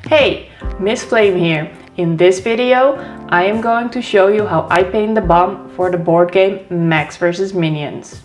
Hey, MissFlame here. In this video, I am going to show you how I paint the bomb for the board game Mechs vs Minions.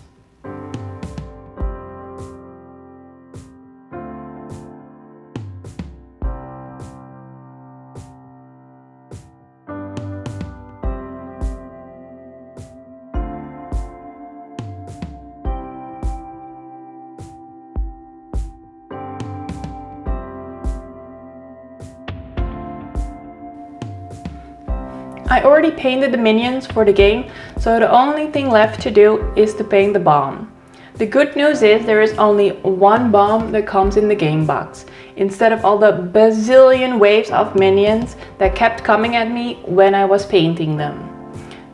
I already painted the minions for the game, so the only thing left to do is to paint the bomb. The good news is there is only one bomb that comes in the game box, instead of all the bazillion waves of minions that kept coming at me when I was painting them.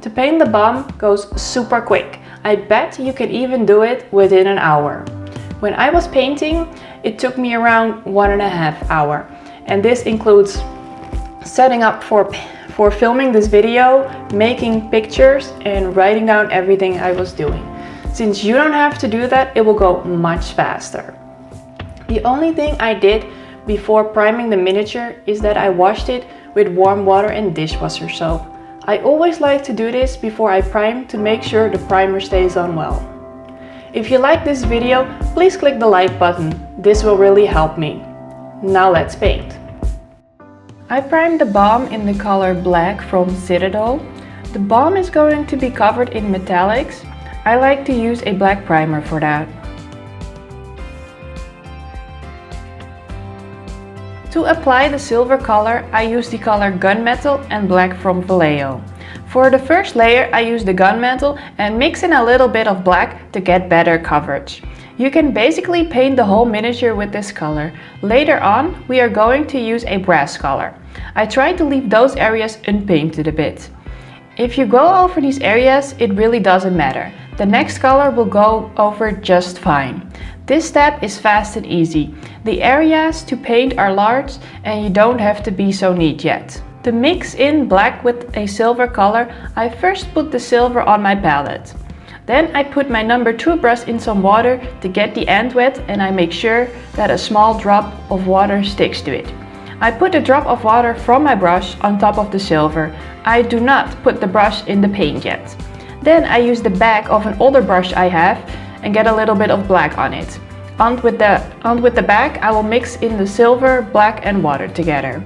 To paint the bomb goes super quick. I bet you can even do it within an hour. When I was painting, it took me around 1.5 hours, and this includes setting up for filming this video, making pictures, and writing down everything I was doing. Since you don't have to do that, it will go much faster. The only thing I did before priming the miniature is that I washed it with warm water and dishwasher soap. I always like to do this before I prime to make sure the primer stays on well. If you like this video, please click the like button. This will really help me. Now let's paint. I primed the bomb in the color black from Citadel. The bomb is going to be covered in metallics. I like to use a black primer for that. To apply the silver color, I use the color Gunmetal and black from Vallejo. For the first layer, I use the Gunmetal and mix in a little bit of black to get better coverage. You can basically paint the whole miniature with this color. Later on, we are going to use a brass color. I try to leave those areas unpainted a bit. If you go over these areas, it really doesn't matter. The next color will go over just fine. This step is fast and easy. The areas to paint are large and you don't have to be so neat yet. To mix in black with a silver color, I first put the silver on my palette. Then I put my number 2 brush in some water to get the end wet, and I make sure that a small drop of water sticks to it. I put a drop of water from my brush on top of the silver. I do not put the brush in the paint yet. Then I use the back of an older brush I have and get a little bit of black on it. On with the back, I will mix in the silver, black and water together.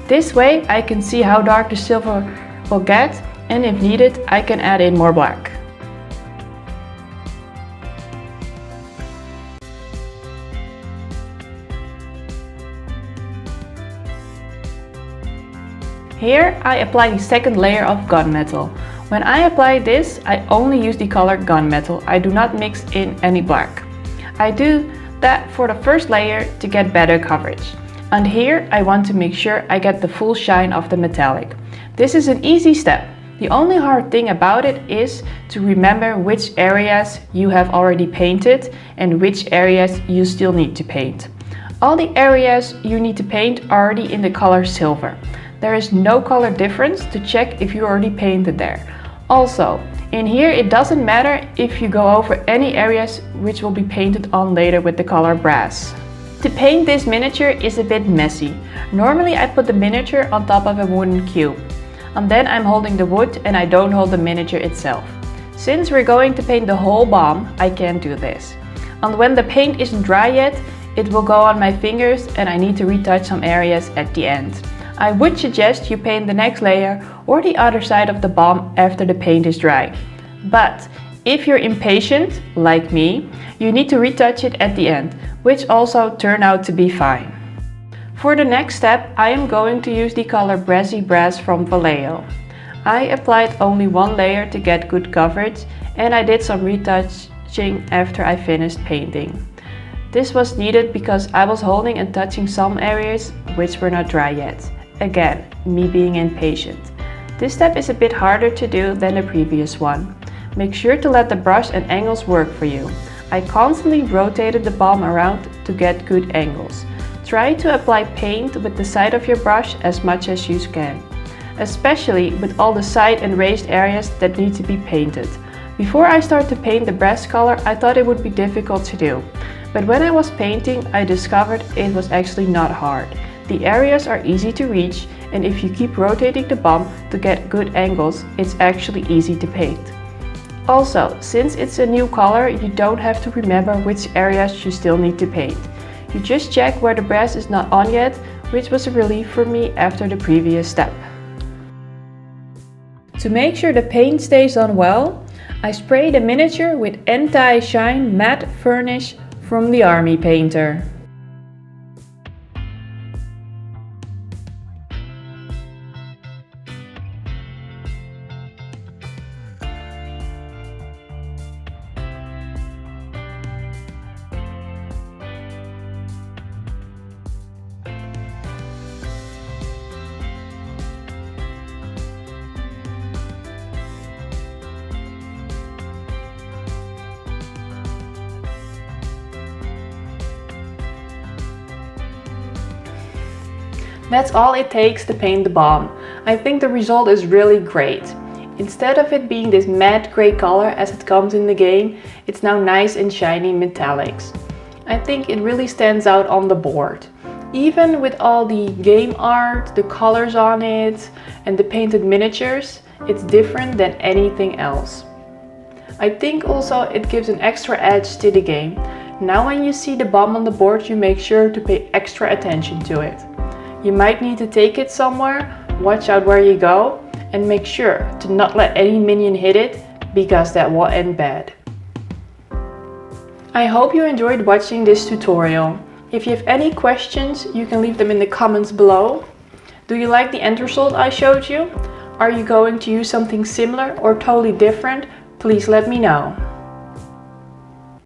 This way I can see how dark the silver will get, and if needed I can add in more black. Here I apply the second layer of Gunmetal. When I apply this, I only use the color Gunmetal. I do not mix in any black. I do that for the first layer to get better coverage. And here I want to make sure I get the full shine of the metallic. This is an easy step. The only hard thing about it is to remember which areas you have already painted and which areas you still need to paint. All the areas you need to paint are already in the color silver. There is no color difference to check if you already painted there. Also, in here it doesn't matter if you go over any areas which will be painted on later with the color brass. To paint this miniature is a bit messy. Normally I put the miniature on top of a wooden cube. And then I'm holding the wood and I don't hold the miniature itself. Since we're going to paint the whole bomb, I can't do this. And when the paint isn't dry yet, it will go on my fingers and I need to retouch some areas at the end. I would suggest you paint the next layer or the other side of the bomb after the paint is dry. But if you're impatient, like me, you need to retouch it at the end, which also turned out to be fine. For the next step, I am going to use the color Brassy Brass from Vallejo. I applied only one layer to get good coverage, and I did some retouching after I finished painting. This was needed because I was holding and touching some areas which were not dry yet. Again, me being impatient. This step is a bit harder to do than the previous one. Make sure to let the brush and angles work for you. I constantly rotated the bomb around to get good angles. Try to apply paint with the side of your brush as much as you can, especially with all the side and raised areas that need to be painted. Before I start to paint the brass color, I thought it would be difficult to do. But when I was painting, I discovered it was actually not hard. The areas are easy to reach, and if you keep rotating the bomb to get good angles, it's actually easy to paint. Also, since it's a new color, you don't have to remember which areas you still need to paint. You just check where the brass is not on yet, which was a relief for me after the previous step. To make sure the paint stays on well, I spray the miniature with anti-shine matte varnish from the Army Painter. That's all it takes to paint the bomb. I think the result is really great. Instead of it being this matte grey color as it comes in the game, it's now nice and shiny metallics. I think it really stands out on the board. Even with all the game art, the colors on it, and the painted miniatures, it's different than anything else. I think also it gives an extra edge to the game. Now when you see the bomb on the board, you make sure to pay extra attention to it. You might need to take it somewhere, watch out where you go, and make sure to not let any minion hit it, because that will end bad. I hope you enjoyed watching this tutorial. If you have any questions, you can leave them in the comments below. Do you like the end result I showed you? Are you going to use something similar or totally different? Please let me know.